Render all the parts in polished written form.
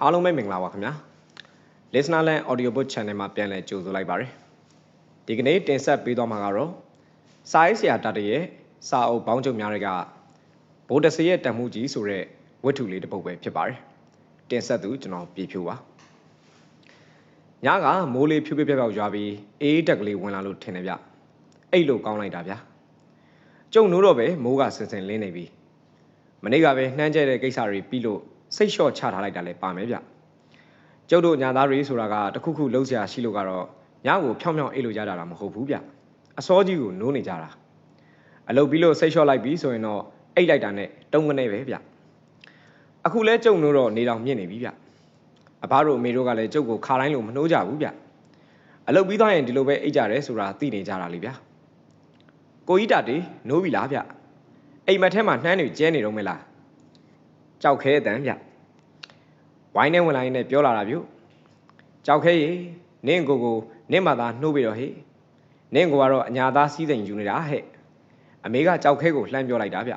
အားလုံးပဲမင်္ဂလာပါခင်ဗျာ Listener Land Audiobook Channel မှာပြန်လည်ကြိုဆိုလိုက်ပါတယ်ဒီကနေ့တင်ဆက်ပေးသွားမှာကတော့စာရေးဆရာတတရဲ့စာအုပ်ပေါင်းချုပ်များတွေကဗိုလ်တဆေးရဲ့တန်မှုကြီးဆိုတဲ့ဝတ္ထုလေးတစ်ပုဒ်ပဲဖြစ်ပါတယ်တင်ဆက်သူကျွန်တော်ပြေဖြိုးပါညကမိုးလေးဖြူဖြူပြောက်ရွာပြီးအေးတက်ကလေးဝင်လာလို့ထင်တယ်ဗျအဲ့လိုကောင်းလိုက်တာဗျကျုံနိုးတော့ပဲမိုးကဆင်ဆင်လင်းနေပြီမနေ့ကပဲနှမ်းကျဲတဲ့ကိစ္စတွေပြီးလို့စိတ်လျှော့ချထားလိုက်တာလည်းပါမယ်ဗျကျုပ်တို့ညာသားတွေဆိုတာကတခုခုလုံးစရာရှိလို့ကတော့ညကိုဖြောင်းဖြောင်းအိတ်လို့ရတာမဟုတ်ဘူးဗျအစောကြီးကိုနိုးနေကြတာအလုပ်ပြီးလို့စိတ်လျှော့လိုက်ပြီဆိုရင်တော့အိတ်လိုက်တာနဲ့တုံးကနေပဲဗျအခုလဲကျုံနိုးတော့နေတော်မြင့်နေပြီဗျအဘတို့အမေတို့ကလည်းကျုပ်ကိုခါတိုင်းလို့မနှိုးကြဘူးဗျအလုပ်ပြီးသွားရင်ဒီလိုပဲအိတ်ကြတယ်ဆိုတာသိနေကြတာလေဗျကိုကြီးတာတေနိုးပြီလားဗျအိမ်မက်ထဲမှာနှမ်းတွေကျဲနေတော့မလားကြောက်ခဲအတန်ဗျဝိုင်းနဲ့ဝင်လာရင်လည်းပြောလာတာဗျကြောက်ခဲရေနင့်ကိုနင့်မသာနှိုးပြီးတော့ဟေ့နင့်ကိုကတော့အညာသားစီးစိမ်ယူနေတာဟဲ့အမေကကြောက်ခဲကိုလှမ်းပြောလိုက်တာဗျ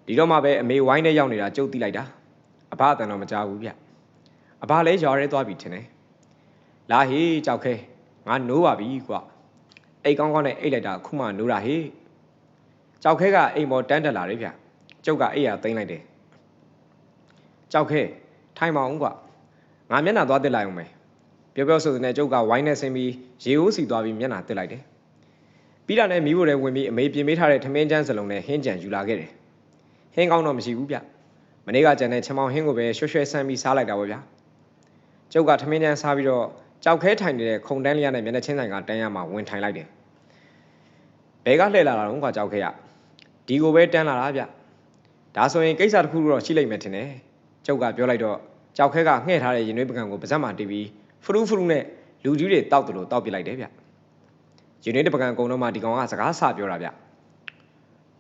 ဒီတော့မှပဲအမေဝိုင်းနဲ့ရောက်နေတာကြုတ်တိလိုက်တာအဘအတန်တော့မကြောက်ဘူးဗျအဘလည်းရွာရဲသွားပြီထင်တယ်လာဟေးကြောက်ခဲငါနိုးပါပြီကွအိတ်ကောင်းကောင်းနဲ့အိတ်လိုက်တာခုမှနိုးတာဟေ့ကြောက်ခဲကအိမ်ပေါ်တန်းတက်လာတယ်ဗျကျုပ်ကအိတ်ရသိမ်းလိုက်တယ်ကြောက်ခဲထိုင်ပါအောင်ကွငါမျက်နှာသွားတက်လိုက်အောင်မယ်ပြောဆိုတဲ့ကျုပ်ကဝိုင်းနဲ့ဆင်းပြီးရေအိုးစီသွားပြီးမျက်နှာတက်လိုက်တယ်ပြီးတာနဲ့မီးဖို့ထဲဝင်ပြီးအမေပြင်ပေးထားတဲ့ထမင်းကျန်းစလုံးနဲ့ဟင်းကြံယူလာခဲ့တယ်ဟင်းကောင်းတော့မရှိဘူးဗျမနေ့ကကြံတဲ့ချမောင်ဟင်းကိုပဲရွှဲရွှဲဆန်းပြီးစားလိုက်တာပေါ့ဗျာကျုပ်ကထမင်းကျန်းစားပြီးတော့ကြောက်ခဲထိုင်နေတဲ့ခုံတန်းလေးရနဲ့မျက်နှာချင်းဆိုင်ကတန်းရမှာဝင်ထိုင်လိုက်တယ်ဘဲကလှည့်လာတာတော့ကွာကြောက်ခဲရဒီကိုပဲတန်းလာတာဗျဒါဆိုရင်ကိစ္စတစ်ခုတော့ရှိလိမ့်မယ်ထင်တယ်ကျုပ်ကပြောလိုက်တော့ကြောက်ခဲကငှဲ့ထားတဲ့ရင်သွေးပကံကိုပါဇက်မှာတီးပြီးဖရူးဖရူးနဲ့လူကြီးတွေတောက်တယ်လို့တောက်ပစ်လိုက်တယ်ဗျရင်သွေးပကံကုံတော့မှဒီကောင်ကစကားဆပြောတာဗ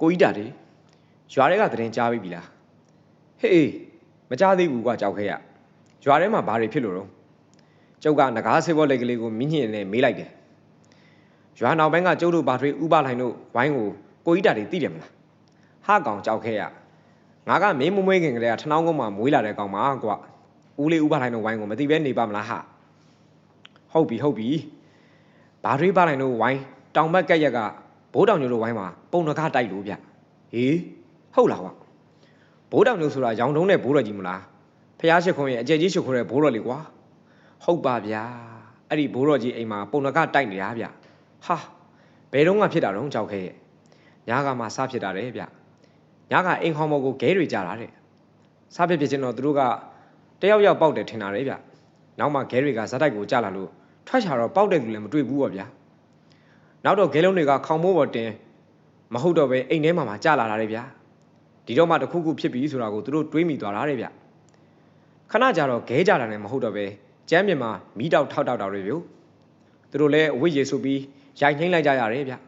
ျကိုကြီးတာတေရွာထဲကသတင်းကြားပြီလားဟေးမကြားသေးဘူးကွာကြောက်ခဲရရွာထဲမှာဘာတွေဖြစ်လို့တော့ကျုပ်ကငကားဆေးဘောလက်ကလေးကိုမြင့်ညင်နဲ့မေးလိုက်တယ်ရွာနောက်ပိုင်းကကျုပ်တို့ဘာတွေဥပလိုင်းတို့ဝိုင်းကိုကြီးတာတွေသိတယ်မလားဟာကောင်ကြောက်ခဲရငါကမင်းမမွေးခင်ကလေးကထနောင်းကုန်းမှာမွေးလာတဲ့ကောင်ပါကွာဦးလေးဥပလိုင်းတို့ဝိုင်းကိုမသိပဲနေပါမလားဟာဟုတ်ပြီဘာတွေပါလိုင်းတို့ဝိုင်းတောင်ဘက်ကက်ရက်ကဘိုးတောင်ညိုတို့ဝိုင်းမှာပုံနကားတိုက်လို့ဗျဟေးဟုတ်လားကွာဘိုးတောင်ညိုဆိုတာရောင်တုံးနဲ့ဘိုးတော်ကြီးမလားဖះရှိခွန်ရဲ့အကျယ်ကြီးရှိခိုးတဲ့ဘိုးတော်လေးကွာဟုတ်ပါဗျာအဲ့ဒီဘိုးတော်ကြီးအိမ်မှာပုံနကားတိုက်နေတာဗျဟာဘယ်တော့မှဖြစ်တာတော့ကြောက်ခဲရဲ့ညာကမှစားဖြစ်တာတယ်ဗျညာကအိမ်ခေါမော်ကိုဂဲတွေကြတာတဲ့စားဖြစ်ချင်းတော့သူတို့ကတယောက်ပေါက်တယ်ထင်တာလေဗျနောက်မှဂဲတွေကဇက်တိုက်ကိုကြလာလို့ထွက်ချတော့ပေါက်တဲ့လူလည်းမတွေ့ဘူးပေါ့ဗျာနောက်တော့ဂဲလုံးတွေကခေါင်မိုးပေါ်တင်မဟုတ်တော့ပဲအိမ်ထဲမှာကြလာတာလေဗျာဒီတော့မှတခုခုဖြစ်ပြီဆိုတာကိုသူတို့တွေးမိသွားတာတဲ့ဗျခဏကြာတော့ဂဲကြတာနဲ့မဟုတ်တော့ပဲကျမ်းပြင်မှာမီးတောက်ထောက်တွေဗျသူတို့လည်းအဝိရေဆိုပြီးရိုက်နှိမ့်လိုက်ကြရတယ်ဗျ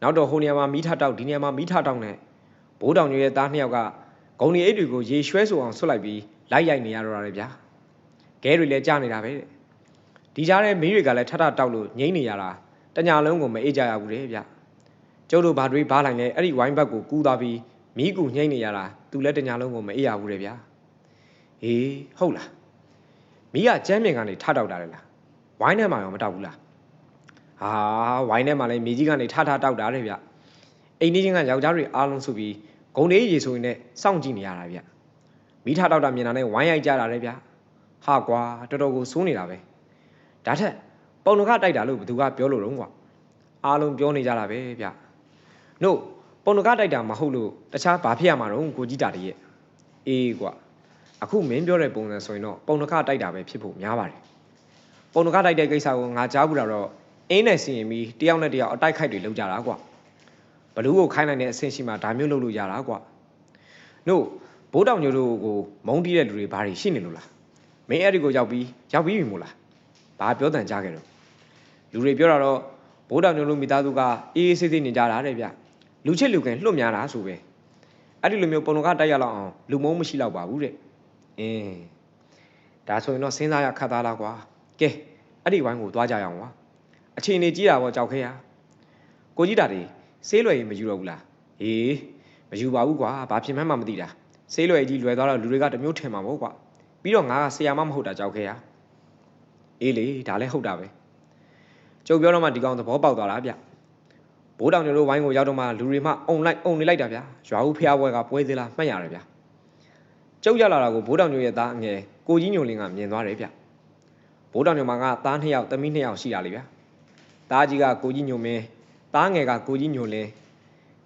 နောက်တော့ဟိုနေရာမှာမီးထတောက်ဒီနေရာမှာမီးထတောက်နဲ့ဘိုးတောင်ညိုရဲ့သားနှစ်ယောက်ကဂုံဒီအိတ်တွေကိုရေရွှဲဆိုအောင်ဆွတ်လိုက်ပြီးလိုက်ရိုက်နေရတော့တယ်ဗျာဂဲတွေလည်းကြားနေတာပဲတဲ့ဒီကြားထဲမီးတွေကလည်းထတောက်လို့ငိမ့်နေရတာတညာလုံးကိုမအေးကြရဘူးတဲ့ဗျကျုပ်တို့ဘာတွေဘားလိုက်လဲအဲ့ဒီဝိုင်းဘက်ကိုကူးသွားပြီးမီးကူငိမ့်နေရတာသူလည်းတညာလုံးကိုမအေးရဘူးတဲ့ဗျာဟေးဟုတ်လားမီးကကျမ်းမြင်ကနေထတောက်တာလေလားဝိုင်းထဲမှာရောမတောက်ဘူးလားဟာဝိုင်းထဲမှာလည်းမြေကြီးကနေထတောက်တာတဲ့ဗျအိမ်ကြီးချင်းကယောက်ျားတွေအားလုံးဆိုပြီးဂုံလေးရေဆိုရင်လည်းစောင့်ကြည့်နေရတာဗျမိထတောက်တာမြင်တာနဲ့ဝိုင်းရိုက်ကြတာလေဗျဟာကွာတော်တော်ကိုစိုးနေတာပဲဒါထက်ပုံနကတိုက်တာလို့ဘယ်သူကပြောလို့တော့ကွာအားလုံးပြောနေကြတာပဲဗျနို့ပုံနကတိုက်တာမဟုတ်လို့တခြားဘာဖြစ်ရမှာတော့ကိုကြီးတာတည်းရဲ့အေးကွာအခုမင်းပြောတဲ့ပုံစံဆိုရင်တော့ပုံနကတိုက်တာပဲဖြစ်ဖို့များပါတယ်ပုံနကတိုက်တဲ့ကိစ္စကိုငါကြားဘူးတာတော့အင်းနဲ့စီရင်ပြီးတယောက်နဲ့တယောက်အတိုက်ခိုက်တွေလုပ်ကြတာကွာဘလူးကိုခိုင်းနိုင်တဲ့အဆင့်ရှိမှဒါမျိုးလုပ်လို့ရတာကွာနို့ဘိုးတောင်ညိုတို့ကိုမုန်းတီးတဲ့လူတွေဘာတွေရှိနေလို့လားမင်းအဲ့ဒီကိုရောက်ပြီးပြီမို့လားဘာပြောတန်ကြခဲ့တော့လူတွေပြောတာတော့ဘိုးတောင်ညိုတို့မိသားစုကအေးအေးဆေးဆေးနေကြတာတဲ့ဗျလူချစ်လူခင်လွတ်များတာဆိုပဲအဲ့ဒီလိုမျိုးပုံတော်ကတိုက်ရလောက်အောင်လူမုန်းမရှိတော့ပါဘူးတဲ့အင်းဒါဆိုရင်တော့စဉ်းစားရခတ်သားလားကွာကဲအဲ့ဒီဝိုင်းကိုသွားကြရအောင်ကွာအချိန်နေကြီးတာပေါ့ကြောက်ခဲရကိုကြီးတာတွေဆေးလွယ်ရင်မယူတော့ဘူးလားဟေးမယူပါဘူးကွာဘာဖြစ်မှန်းမှမသိတာဆေးလွယ်ကြီးလွယ်သွားတော့လူတွေကတမျိုးထင်မှာပေါ့ကွာ ပြီးတော့ငါကဆရာမမဟုတ်တာကြောက်ခဲ့ရအေးလေဒါလည်းဟုတ်တာပဲကျုပ်ပြောတော့မှဒီကောင်သဘောပေါက်သွားတာဗျဘိုးတောင်ညိုတို့ဝိုင်းကိုရောက်တော့မှလူတွေမှအုံနေလိုက်တာဗျရွာဦးဖျားပွဲကပွဲသေးလားမှတ်ရတယ်ဗျကျုပ်ရောက်လာတာကိုဘိုးတောင်ညိုရဲ့သားအငယ်ကိုကြီးညိုလင်းကမြင်သွားတယ်ဗျဘိုးတောင်ညိုမှာကသား2ယောက်သမီး2ယောက်ရှိတာလေဗျသားကြီးကကိုကြီးညိုမင်းသားငယ်ကကိုကြီးညိုလင်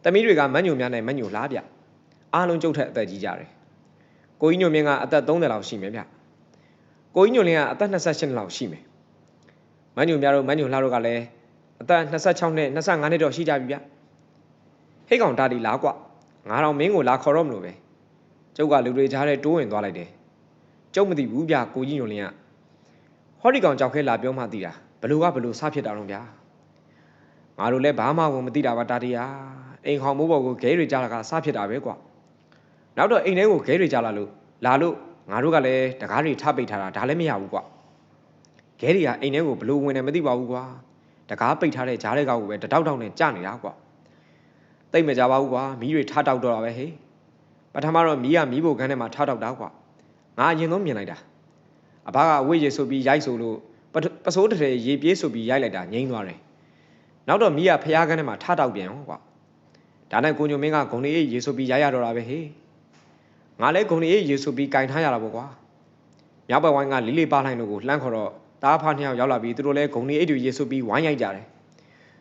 းသမီးတွေကမတ်ညိုများနဲ့မတ်ညိုလားဗျအားလုံးကျုပ်ထက်အသက်ကြီးကြတယ်ကိုကြီးညိုမင်းကအသက်30လောက်ရှိမယ်ဗျကိုကြီးညိုလင်းကအသက်28လောက်ရှိမယ်မတ်ညိုများတို့မတ်ညိုလှတို့ကလည်းအသက်26နဲ့25နှစ်တော့ရှိကြပြီဗျဟိတ်ကောင်တာဒီလားကွငါတော်မင်းကိုလာခေါ်တော့မလို့ပဲကျုပ်ကလူတွေကြားထဲတိုးဝင်သွားလိုက်တယ်ကျုပ်မသိဘူးဗျကိုကြီးညိုလင်းကဟောဒီကောင်ကြောက်ခဲလာပြောမှသိတာဘလို့စဖြစ်တာတော့ဗျာငါတို့လည်းဘာမှကိုမသိတာပါတာဒီယာအိမ်ခေါင်မိုးပေါ်ကိုခဲတွေကြားလာကစဖြစ်တာပဲကွနောက်တော့အိမ်ထဲကိုခဲတွေကြားလာလို့ငါတို့ကလည်းတကားတွေထပိတ်ထားတာဒါလည်းမရဘူးကွခဲတွေကအိမ်ထဲကိုဘလို့ဝင်တယ်မသိပါဘူးကွာတကားပိတ်ထားတဲ့ကြားတဲ့ကောက်ကိုပဲတတောက်တောက်နဲ့ကြာနေတာကွတိတ်မကြပါဘူးကွာမီးတွေထတောက်တော့တာပဲဟေးပထမတော့မီးဖို့ခန်းထဲမှာထတောက်တာကွငါအရင်ဆုံးမြင်လိုက်တာအဘကအဝိရေဆိုပြီးရိုက်ဆိုလို့ပစိုးတထဲရေပြေးဆိုပြီးရိုက်လိုက်တာငိမ့်သွားတယ်နောက်တော့မီးဖျားခန်းထဲမှာထတောက်ပြန်ကွဒါနဲ့ကိုညိုမင်းကဂုံလေးရေဆိုပြီးရိုက်ရတော့တာပဲဟေးငါလည်းဂုံလေးရေဆိုပြီးကင်ထားရတာပေါ့ကွာမြောက်ဘက်ဝိုင်းကလေးပါလိုက်လို့ကိုလှမ်းခေါ်တော့တားဖား2ယောက်ရောက်လာပြီးသူတို့လည်းဂုံလေးတွေရေဆိုပြီးဝိုင်းရိုက်ကြတယ်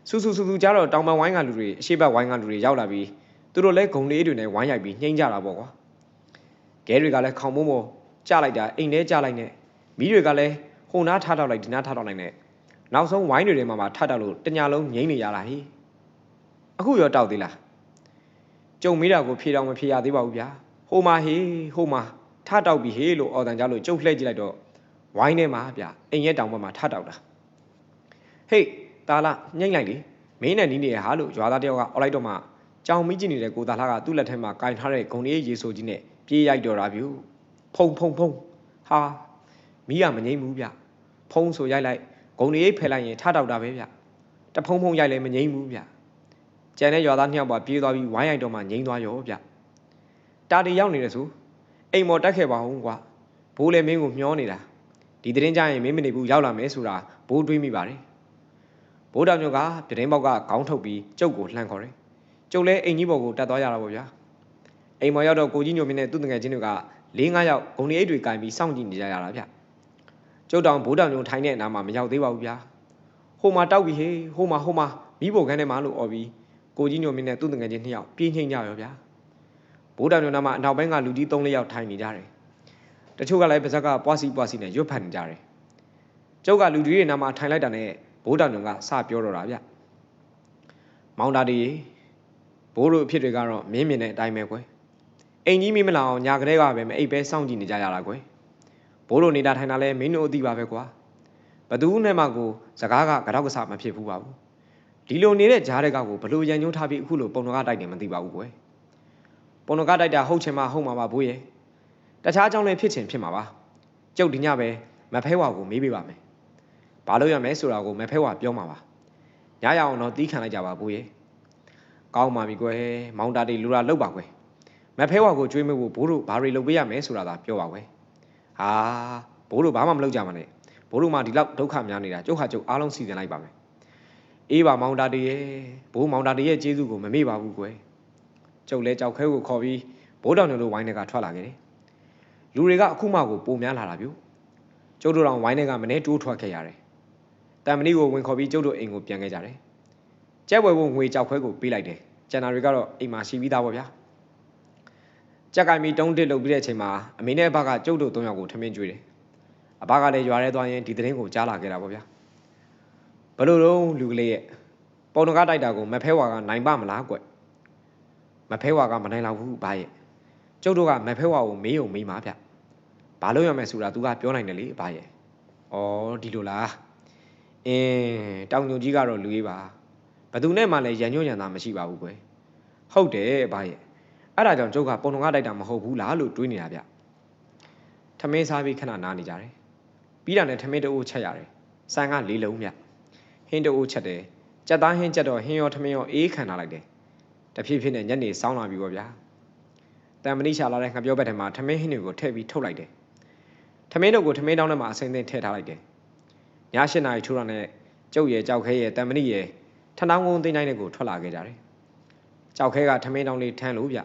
ဆူကြတော့တောင်ပန်ဝိုင်းကလူတွေအရှိတ်ဘက်ဝိုင်းကလူတွေရောက်လာပြီးသူတို့လည်းဂုံလေးတွေနဲ့ဝိုင်းရိုက်ပြီးနှိမ့်ကြတာပေါ့ကွာခဲတွေကလည်းခေါင်မိုးကျလိုက်တာအိမ်ထဲကျလိုက်နဲ့မီးတွေကလည်းဟိုနားထားတော့လိုက်ဒီနားထားတော့လိုက်နဲ့နောက်ဆုံးဝိုင်းတွေထဲမှာထတောက်လို့တညာလုံးငိမ့်နေရတာဟေးအခုရောတောက်သေးလားကျုံမေးတာကိုဖြေတော့မဖြေရသေးပါဘူးဗျာဟိုမှာထတောက်ပြီဟေးလို့အော်တန်ကြလို့ကျုပ်လှည့်ကြည့်လိုက်တော့ဝိုင်းထဲမှာဗျာအိမ်ရဲ့တောင်ဘက်မှာထတောက်တာဟေးတာလာညှိမ့်လိုက်လေမင်းနဲ့နီးနေရဟာလို့ရွာသားတယောက်ကအော်လိုက်တော့မှကြောင်မီးကြည့်နေတဲ့ကိုတာလာကသူ့လက်ထဲမှာကင်ထားတဲ့ဂုံလေးရေဆိုကြီးနဲ့ပြေးရိုက်တော့တာဗျူဖုံဟာမီးမငိမ့်ဘူးဗျဖုံဆိုရိုက်လိုက်ဂုံလေးဖယ်လိုက်ရင်ထတောက်တာပဲဗျတဖုံရိုက်လည်းမငိမ့်ဘူးဗျကျန်တဲ့ရွာသား2ယောက်ပါပြေးသွားပြီးဝိုင်းရိုက်တော့မှငိမ့်သွားရောဗျတာတီရောက်နေတယ်ဆိုအိမ်မော်တက်ခဲ့ပါဦးကွာဘိုးလည်းမင်းကိုမျောနေတာဒီသတင်းကြရင်မင်းမနေဘူးရောက်လာမယ်ဆိုတာဘိုးတွေးမိပါတယ်ဘိုးတော်ညိုကပြတင်းပေါက်ကခေါင်းထုတ်ပြီးကျုပ်ကိုလှမ်းခေါ်တယ်ကျုပ်လည်းအိမ်ကြီးပေါ်ကိုတက်သွားရတာပေါ့ဗျာအိမ်မော်ရောက်တော့ကိုကြီးညိုမင်းနဲ့သူ့တငယ်ချင်းတွေက4-5ယောက်ဂုံလေးအိတ်တွေကင်ပြီးစောင့်ကြည့်နေကြရတာဗျကျုပ်တောင်ဘိုးတော်ညိုထိုင်တဲ့အနားမှာမရောက်သေးပါဘူးဗျာဟိုမှာတောက်ပြီဟေးဟိုမှာမီးဖို့ခန်းထဲမှာလို့អော်ပြီးကိုကြီးညိုမင်းနဲ့သူ့တငယ်ချင်း2ယောက်ပြေးနှိမ့်ကြရောဗျာဘိုးတော်ညိုနားမှာအနောက်ပိုင်းကလူကြီး3-4ယောက်ထိုင်နေကြတယ်တချို့ကလည်းပါဇက်ကပွားစီနဲ့ရွတ်ဖတ်နေကြတယ်ကျုပ်ကလူကြီးတွေနားမှာထိုင်လိုက်တာနဲ့ဘိုးတော်ညိုကစပြောတော့တာဗျမောင်တာဒီဘိုးတို့အဖြစ်တွေကတော့မင်းမြင်တဲ့အတိုင်းပဲကွယ်အိမ်ကြီးမင်းမလာအောင်ညာကလေးကပဲမအိပ်ပဲစောင့်ကြည့်နေကြရတာကွယ်ဘိုးတို့နေတာထိုင်တာလဲမင်းတို့အသိပါပဲကွာဘသူနဲ့မှကိုစကားကကတော့ကစားမဖြစ်ဘူးပါဘူးဒီလိုနေတဲ့ဂျားတဲ့ကောက်ကိုဘလို့ရန်ညွှန်းထားပြီးအခုလိုပုံတော်ကတိုက်တယ်မသိပါဘူးကွယ်ပုံတော်ကတိုက်တာဟုတ်ချင်မှဟုတ်မှာပါဘိုးရဲ့တခြားအကြောင်းလည်းဖြစ်ချင်ဖြစ်မှာပါကျုပ်ဒီညပဲမဖဲဝါကိုမေးပေးပါမယ်ဘာလို့ရမလဲဆိုတာကိုမဖဲဝါပြောမှာပါညရအောင်တော့တီးခံလိုက်ကြပါဘိုးရဲ့ကောင်းပါပြီကွယ်မောင်တာတီလူလာလောက်ပါကွယ်မဖဲဝါကိုကျွေးမဖို့ဘိုးတို့ဘာတွေလုပ်ပေးရမလဲဆိုတာသာပြောပါကွယ်ဟာဘိုးတို့ဘာမှမလုပ်ကြပါနဲ့ဘိုးတို့မှဒီလောက်ဒုက္ခများနေတာကျုပ်ဟာကျုပ်အားလုံးစီစဉ်လိုက်ပါမယ်အေးပါမောင်တာတီရဲ့ဘိုးမောင်တာတီရဲ့ကျေးဇူးကိုမမေ့ပါဘူးကွယ်ကျုပ်လဲကြောက်ခဲကိုခေါ်ပြီးဘိုးတော်ညိုတို့ဝိုင်းထဲကထွက်လာခဲ့တယ်လူတွေကအခုမှကိုပုံများလာတာဗျကျုပ်တို့တောင်ဝိုင်းထဲကမနေတိုးထွက်ခဲ့ရတယ်တန်မဏိကိုဝင်ခေါ်ပြီးကျုပ်တို့အိမ်ကိုပြန်ခဲ့ကြတယ်ကျက်ဝဲဖို့ငွေကြောက်ခွဲကိုပေးလိုက်တယ်ကျန်တာတွေကတော့အိမ်မှာရှိပြီးသားပေါ့ဗျာကြက်ကင်မီတုံးတစ်လုပ်ပြီးတဲ့အချိန်မှာအမေနဲ့အဘကကျုပ်တို့3ယောက်ကိုထမင်းကျွေးတယ်အဘကလည်းရွာထဲသွားရင်ဒီသတင်းကိုကြားလာခဲ့တာပေါ့ဗျာဘလို့တော့လူကလေးရဲ့ပုံတော်ကတိုက်တာကိုမဖဲဝါကနိုင်ပါမလားကွမဖဲဝါကမနိုင်တော့ဘူးဘာရဲ့ကျုပ်တို့ကမဖဲဝါကိုမေးုံမေးမှာဗျဘာလို့ရမယ်ဆိုတာ तू ကပြောနိုင်တယ်လေဘာရဲ့ဩဒီလိုလားတောင်ညိုကြီးကတော့လူကြီးပါဘသူနဲ့မှလည်းရန်ညွှန်းရန်သာမရှိပါဘူးကွယ်ဟုတ်တယ်ဘာရဲ့အဲ့ဒါကြောင့်ကျုပ်ကပုံတော်ကတိုက်တာမဟုတ်ဘူးလားလို့တွေးနေတာဗျထမင်းစားပြီးခဏနားနေကြတယ်ပြီးတာနဲ့ထမင်းတအိုးချက်ရတယ်ဆန်က4လုံးမြဟင်းတအိုးချက်တယ်ကြက်သားဟင်းချက်တော့ဟင်းရောထမင်းရောအေးခံလာလိုက်တယ်တဖြည်းဖြည်းနဲ့ညနေစောင်းလာပြီပေါ့ဗျာတန်မဏိရှာလာတဲ့ငှက်ပြောဘက်ထဲမှာထမင်းဟင်းတွေကိုထည့်ပြီးထုတ်လိုက်တယ် ထမင်းတို့ကိုထမင်းတောင်းထဲမှာအစိမ့်သိမ့်ထည့်ထားလိုက်တယ်ည8 နာရီထိုးတာနဲ့ကျုပ်ရဲ့ကြောက်ခဲရဲ့တံမဏိရဲ့ထဏောင်းကုန်းသိန်းတိုင်းတွေကိုထွက်လာခဲ့ကြတယ်ကြောက်ခဲကထမင်းတောင်းလေးထမ်းလို့ဗျ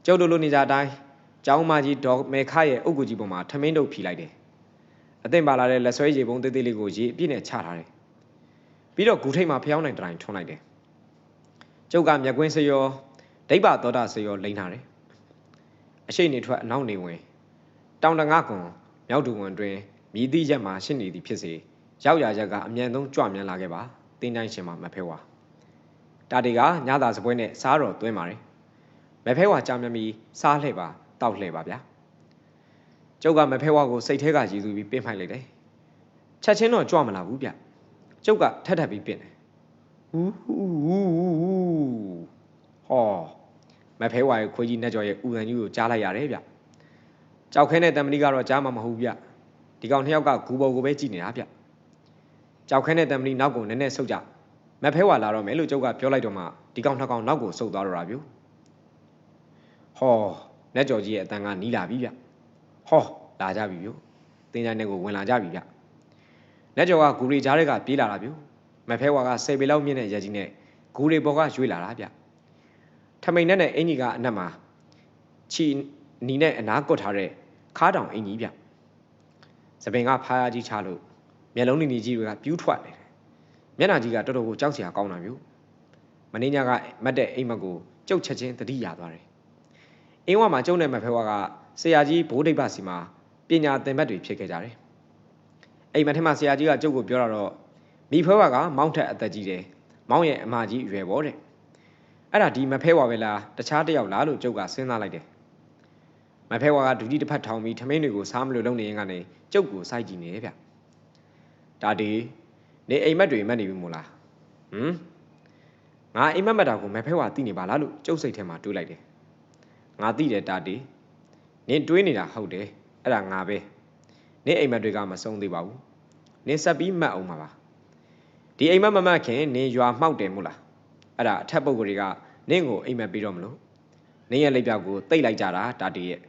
ကျုပ်တို့လိုနေကြအတိုင်းကျောင်းမကြီးဒေါ်မေခရဲ့အုပ်ကူကြီးပေါ်မှာထမင်းတို့ဖြီလိုက်တယ်အသင့်ပါလာတဲ့လက်ဆွဲရေပုံးသေးသေးလေးကိုရေအပြည့်နဲ့ချထားတယ်ပြီးတော့ဂူထိတ်မှာဖျောင်းနိုင်တိုင်းထွန်းလိုက်တယ်ကျုပ်ကမျက်ကွင်းစရောဒိဗ္ဗသောတာစရောလိမ့်ထားတယ်အရှိတ်နေထွက်အနောက်နေဝင်တောင်တငါကွန်မြောက်တူဝင်တွင်မြည်သည့်ရက်မှာရှင်းနေသည်ဖြစ်စေရောက်ရချက်ကအမြန်ဆုံးကြွမြန်လာခဲ့ပါတင်းတိုင်းရှင်မှာမဖဲဝါတာတီကညသာစပွဲနဲ့စားတော်သွင်းပါတယ်မဖဲဝါကြာမြမီစားလှဲ့ပါတောက်လှဲ့ပါဗျာကျုပ်ကမဖဲဝါကိုစိတ်ထဲကရည်သူပြီးပင်းဖိုက်လိုက်တယ်ချက်ချင်းတော့ကြွမလာဘူးဗျကျုပ်ကထပ်ပြီးပင်းတယ်ဟူးဟောမဖဲဝါရဲ့ခွေးကြီးနှက်ကြော်ရဲ့ဥန်ကြီးကိုကြားလိုက်ရတယ်ဗျကြောက်ခဲနဲ့တံမဏိကတော့ကြားမှာမဟုတ်ဗျဒီကောင်နှစ်ယောက်ကဂူပေါ်ကိုပဲကြည့်နေတာဗျကြောက်ခဲနဲ့တံမဏိနောက်ကိုနည်းနည်းဆုတ်ကြမဖဲဝါလာတော့မယ်လို့ကျုပ်ကပြောလိုက်တော့မှဒီကောင်နှစ်ကောင်နောက်ကိုဆုတ်သွားတော့တာဗျဟောနှက်ကြော်ကြီးရဲ့အတန်ကနီးလာပြီဗျဟောလာကြပြီဗျတင်းချိုင်းနဲ့ကိုဝင်လာကြပြီဗျနှက်ကြော်ကဂူရီကြားတွေကပြေးလာတာဗျမဖဲဝါက10 ပေလောက်မြင့်တဲ့ရဲကြီးနဲ့ဂူရီပေါ်ကရွေးလာတာဗျထမိန်နဲ့အင်ကြီးကအနက်မှာချီနီနဲ့အနားကွတ်ထားတဲ့ခါးတောင်အင်ကြီးဗျစပင်ကဖားရကြီးချလို့မျက်လုံးနေကြီးတွေကပြူးထွက်နေတယ်မျက်နှာကြီးကတော်တော်ကိုကြောက်စရာကောင်းတာမျိုးမင်းညကမတ်တဲ့အိမ်မက်ကိုကျုပ်ချက်ချင်းတတိရသွားတယ်အင်းဝမှာကျုပ်နဲ့မဖဲဝါကဆရာကြီးဘိုးဒိဗ္ဗစီမှာပညာသင်ဘက်တွေဖြစ်ခဲ့ကြတယ်အိမ်မက်ထဲမှာဆရာကြီးကကျုပ်ကိုပြောတော့မိဖဲဝါကမောင်းထက်အသက်ကြီးတယ်မောင်းရဲ့အမကြီးရွယ်ပေါ်တဲ့အဲ့ဒါဒီမဖဲဝါပဲလားတခြားတယောက်လားလို့ကျုပ်ကစဉ်းစားလိုက်တယ်မဖဲဝါကဒူကြီးတစ်ဖက်ထောင်ပြီးထမင်းတွေကိုစားမလို့လုံနေရင်ကနေကျုပ်ကိုစိုက်ကြည့်နေဗျဒါဒီနေအိမ်မက်တွေမက်နေပြီမို့လားငါအိမ်မက်မက်တာကိုမဖဲဝါသိနေပါလားလို့ကျုပ်စိတ်ထဲမှာတွေးလိုက်တယ်ငါသိတယ်ဒါဒီနင်တွေးနေတာဟုတ်တယ်အဲ့ဒါငါပဲနေအိမ်မက်တွေကမဆုံးသေးပါဘူးနင်ဆက်ပြီးမက်အောင်ပါပါဒီအိမ်မက်မမက်ခင်နင်ရွာမှောက်တယ်မို့လားအဲ့ဒါအထက်ပုဂ္ဂိုလ်တွေကနင့်ကိုအိမ်မက်ပြီးတော့မလို့နင်းရဲ့လက်ပြောက်ကိုတိတ်လိုက်ကြတာဒါတီရဲ့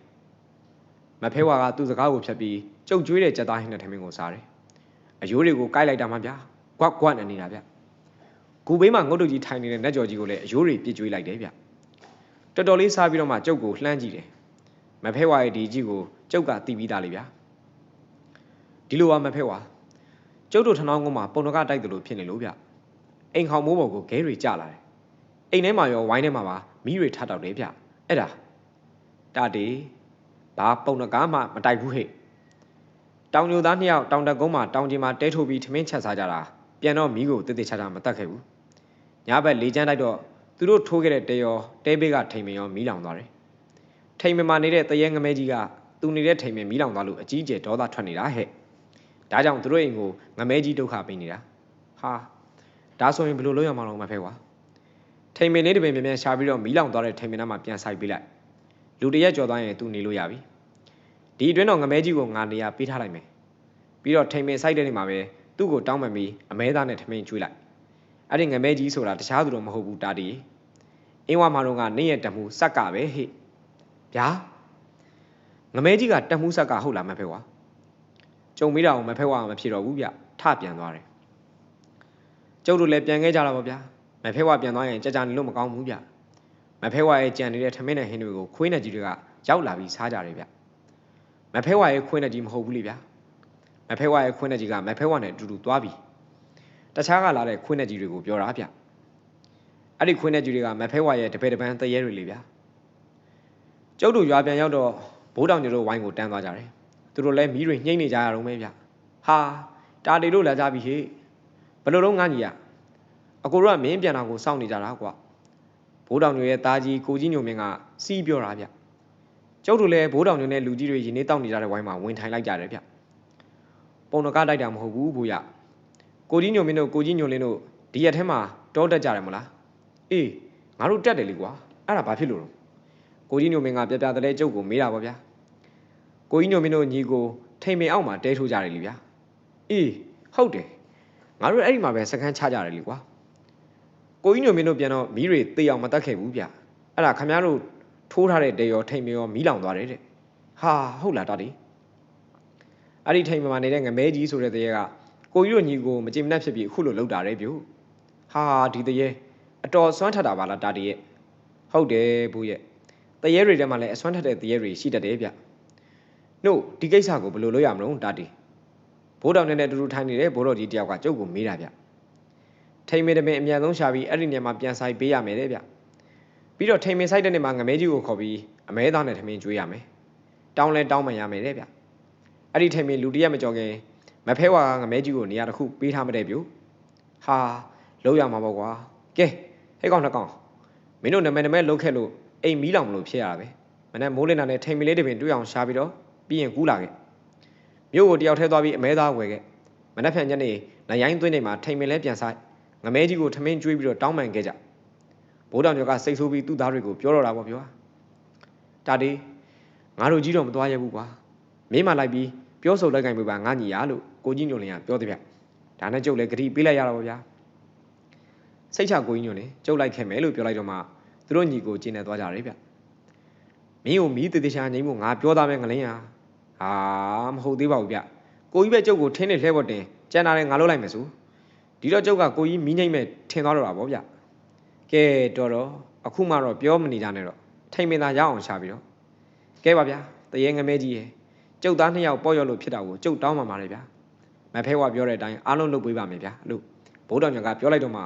မဖဲဝါကသူ့စကားကိုဖြတ်ပြီးကျုပ်ကျွေးတဲ့ကြက်သားဟင်းနဲ့ထမင်းကိုစားတယ်အယိုးတွေကိုကိုက်လိုက်တာမှဗျာကွက်ကွက်နေတာဗျဂူဘေးမှာငုတ်တုတ်ကြီးထိုင်နေတဲ့နတ်ကြော်ကြီးကိုလည်းအယိုးတွေပြစ်ကျွေးလိုက်တယ်ဗျတော်တော်လေးစားပြီးတော့မှကျုပ်ကိုလှမ်းကြည့်တယ်မဖဲဝါရဲ့ဒီကြီးကိုကျုပ်ကတီးပြီးသားလေဗျာဒီလိုပါမဖဲဝါကျုပ်တို့ထဏောင်းကုန်းမှာပုံတကတိုက်တယ်လို့ဖြစ်နေလို့ဗျအိမ်ခေါင်မိုးပေါ်ကိုခဲတွေကျလာတယ်အိမ်ထဲမှာရောဝိုင်းထဲမှာပါမီးတွေထတောက်တယ်ဗျအဲ့ဒါတာတီဘာပုံတကားမှမတိုက်ဘူးဟဲ့တောင်ညိုသား2ယောက်တောင်တက်ကုန်းမှာတောင်ကြီးမှာတဲထိုးပြီးထမင်းချက်စားကြတာပြန်တော့မီးကိုတိတိချာချာမတတ်ခဲ့ဘူးညဘက်လေချမ်းတိုက်တော့သူတို့ထိုးခဲ့တဲ့တဲရောတဲဘေးကထိန်မင်ရောမီးလောင်သွားတယ်ထိန်မင်မှာနေတဲ့တရဲငမဲကြီးကသူနေတဲ့ထိန်မင်မီးလောင်သွားလို့အကြီးကျယ်ဒေါသထွက်နေတာဟဲ့ဒါကြောင့်သူတို့အိမ်ကိုငမဲကြီးဒုက္ခပေးနေတာဟာဒါဆိုရင်ဘယ်လိုလုပ်ရမှာလဲမဖဲကွာထိန်မင်လေးတပင်ပြန်ရှာပြီးတော့မီးလောင်သွားတဲ့ထိန်မင်နားမှာပြန်ဆိုင်ပေးလိုက်လူတရက်ကြော်သွားရင်သူနေလို့ရပြီဒီအတွင်းတော့ငမဲကြီးကိုငါနေရာပေးထားလိုက်မယ်ပြီးတော့ထိန်မင်ဆိုင်တဲ့နေမှာပဲသူ့ကိုတောင်းပန်ပြီးအမဲသားနဲ့ထမင်းကျွေးလိုက်အဲ့ဒီငမဲကြီးဆိုတာတခြားသူတော့မဟုတ်ဘူးတာတီအင်းဝါမာတို့ကနေရဲ့တမှုစက်ကပဲဟိဗျာငမဲကြီးကတမှုစက်ကဟုတ်လားမဖဲကွာကြုံမိတာကိုမဖဲကွာမဖြစ်တော့ဘူးဗျထပြန်သွားတယ်ကျုပ်တို့လည်းပြန်ခဲ့ကြတာပေါ့ဗျာမဖဲကွာပြန်သွားရင်ကြာကြာနေလို့မကောင်းဘူးဗျမဖဲကွာရဲ့ကြံနေတဲ့ထမင်းနဲ့ဟင်းတွေကိုခွေးနဲ့ကြီးတွေကရောက်လာပြီးစားကြတယ်ဗျမဖဲကွာရဲ့ခွေးနဲ့ကြီးမဟုတ်ဘူးလေဗျာမဖဲဝါရဲ့ခွင်းနဲ့ကြီးကမဖဲဝါနဲ့အတူတူသွားပြီတခြားကလာတဲ့ခွင်းနဲ့ကြီးတွေကိုပြောတာဗျအဲ့ဒီခွင်းနဲ့ကြီးတွေကမဖဲဝါရဲ့တပည့်တပန်းတရဲတွေလေဗျကျုပ်တို့ရွာပြန်ရောက်တော့ဘိုးတောင်ကျတို့ဝိုင်းကိုတန်းသွားကြတယ်သူတို့လည်းမီးတွေညှိနေကြရတော့မဲဗျဟာတာတီတို့လာကြပြီဟေ့ဘယ်လိုတော့ငါကြီးရအကိုတို့ကမင်းပြန်တာကိုစောင့်နေကြတာကွာဘိုးတောင်ကျရဲ့သားကြီးကိုကြီးညိုမင်းကစီးပြောတာဗျကျုပ်တို့လည်းဘိုးတောင်ကျနဲ့လူကြီးတွေရင်းနေတောက်နေကြတဲ့ဝိုင်းမှာဝင်ထိုင်လိုက်ကြတယ်ဗျပုံတကားတိုက်တာမဟုတ်ဘူးဘူရကိုကြီးညိုမင်းတို့ကိုကြီးညိုလင်းတို့ဒီရက်ထဲမှာတောတက်ကြတယ်မလားအေးငါတို့တက်တယ်လေကွာအဲ့ဒါဘာဖြစ်လို့လဲကိုကြီးညိုမင်းကပြပြတဲ့ကျုပ်ကိုမေးတာပေါ့ဗျာကိုကြီးညိုမင်းတို့ညီကိုထိန်ပင်အောက်မှာတဲထိုးကြတယ်လေဗျာအေးဟုတ်တယ်ငါတို့အဲ့ဒီမှာပဲစခန်းချကြတယ်လေကွာကိုကြီးညိုမင်းတို့ပြန်တော့မီးတွေတေးအောင်မတက်ခဲ့ဘူးဗျအဲ့ဒါခမရတို့ထိုးထားတဲ့တဲရောထိန်ပင်ရောမီးလောင်သွားတယ်တဲ့ဟာဟုတ်လားတာတီ အဲ့ဒီထိန်မှာနေတဲ့ငမဲကြီးဆိုတဲ့တရေကကိုကြီးတို့ညီကိုမကြင်မနှက်ဖြစ်ပြီးအခုလိုလောက်တာရဲပြုဟာဒီတရေအတော်စွမ်းထက်တာပါလားတာတီရဲ့ဟုတ်တယ်ဘူးရဲ့တရေတွေထဲမှာလည်းအစွမ်းထက်တဲ့တရေတွေရှိတတ်တယ်ဗျနို့ဒီကိစ္စကိုဘယ်လိုလုပ်ရမလို့တာတီဘိုးတော်နဲ့အတူတူထိုင်နေတဲ့ဘိုးတော်ကြီးတယောက်ကကျုပ်ကိုမေးတာဗျထိန်မေတမင်အမြန်ဆုံးရှာပြီးအဲ့ဒီနေရာမှာပြန်ဆိုင်ပေးရမယ်တဲ့ဗျပြီးတော့ထိန်မေဆိုင်တဲ့နေမှာငမဲကြီးကိုခေါ်ပြီးအမဲသားနဲ့ထမင်းကျွေးရမယ်တောင်းလဲတောင်းမှန်ရမယ်တဲ့ဗျအဲ့ဒီထိန်မေလူတရက်မကြော်ခင်မဖဲဝါကငမဲကြီးကိုနေရာတစ်ခုပေးထားမတဲ့ပြုဟာလုံးရမှာပေါ့ကွာကဲဟဲ့ကောင်နှစ်ကောင်မင်းတို့နမဲလှုပ်ခဲ့လို့အိမ်မီးလောင်မလို့ဖြစ်ရတာပဲမနေ့မိုးလင်းတာနဲ့ထိန်မေလေးတပင်တွေ့အောင်ရှာပြီးတော့ပြီးရင်ကူးလာခဲ့မြို့ကိုတယောက်ထဲသွားပြီးအမဲသားဝယ်ခဲ့မနေ့ဖြန်ညနေနိုင်ရိုင်းသွင်းနေမှာထိန်မေလဲပြန်ဆိုင်ငမဲကြီးကိုထမင်းကျွေးပြီးတော့တောင်းပန်ခဲ့ကြဘိုးတော်ညောကစိတ်ဆိုးပြီးသူ့သားတွေကိုပြောတော့တာပေါ့ဗျာတာဒီငါတို့ကြီးတော့မသွားရဘူးကွာမင်းမလိုက်ပြီးပြောဆိုလိုက်ကင်ပြပါငါညီရလို့ကိုကြီးညိုလင်ကပြောတဲ့ဗျဒါနဲ့ကျုပ်လည်းဂတိပေးလိုက်ရတော့ဗျာစိတ်ချကိုကြီးညိုလင်ကျုပ်လိုက်ခဲ့မယ်လို့ပြောလိုက်တော့မှသူတို့ညီကိုကျင်းနေသွားကြတယ်ဗျမင်းကိုမီးတေတေချာငိမ့်ဖို့ငါပြောသားမယ်ငလင်းဟာမဟုတ်သေးပါဘူးဗျကိုကြီးပဲကျုပ်ကိုထင်းနေလှဲပေါ်တင်ကြံတာလည်းငါလုပ်လိုက်မယ်ဆိုဒီတော့ကျုပ်ကကိုကြီးမီးငိမ့်မဲ့ထင်သွားတော့တာပေါ့ဗျကဲတော်အခုမှတော့ပြောမနေကြနဲ့တော့ထိန်မင်းသားရအောင်ရှာပြီးတော့ကဲပါဗျာတရေငမဲကြီးရဲ့ကျုပ်သား2ယောက်ပေါ့ရော့လို့ဖြစ်တာကိုကျုပ်တောင်းပါမှာလေဗျာမဖဲဝါပြောတဲ့အတိုင်းအားလုံးလုပ်ပေးပါမယ်ဗျာလို့ဘိုးတော်ညကပြောလိုက်တော့မှ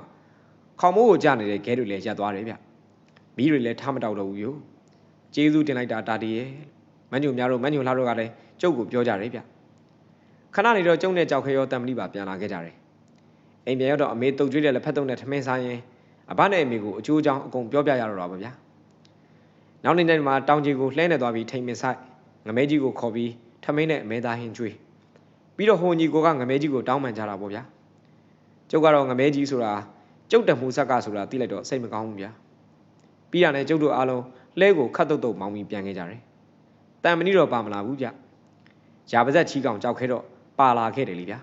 ခေါမိုးကိုကြားနေတဲ့ခဲတွေလည်းရပ်သွားတယ်ဗျမီးတွေလည်းထားမတောက်တော့ဘူးယူကျေးဇူးတင်လိုက်တာတာတီရဲ့မညိုများတို့မညိုလှတို့ကလည်းကျုပ်ကိုပြောကြတယ်ဗျခဏနေတော့ကျုံနဲ့ကြောက်ခဲရောတံမလီပါပြန်လာခဲ့ကြတယ်အိမ်ပြန်ရောက်တော့အမေတုတ်ကျွေးတဲ့လက်ဖက်တုံးနဲ့ထမင်းစားရင်အဘနဲ့အမေကိုအကျိုးအကြောင်းအကုန်ပြောပြရတော့တာပါဗျာနောက်နေ့မှာတောင်ကြီးကိုလှဲနေသွားပြီးထိန်မင်ဆိုင်ငမဲကြီးကိုခေါ်ပြီးထမင်းနဲ့အမဲသားဟင်းကျွေးပြီးတော့ဟိုညီကိုကငမဲကြီးကိုတောင်းပန်ကြတာပေါ့ဗျာကျုပ်ကတော့ငမဲကြီးဆိုတာကျုပ်တမှုဆက်ကဆိုတာသိလိုက်တော့စိတ်မကောင်းဘူးဗျာပြီးတာနဲ့ကျုပ်တို့အားလုံးလှဲကိုခတ်တုတ်တုတ်မောင်းပြီးပြန်ခဲ့ကြတယ်တန်မဏိတော့ပါမလာဘူးဗျရာပါဇက်ချီကောင်ကြောက်ခဲတော့ပါလာခဲ့တယ်လေဗျာ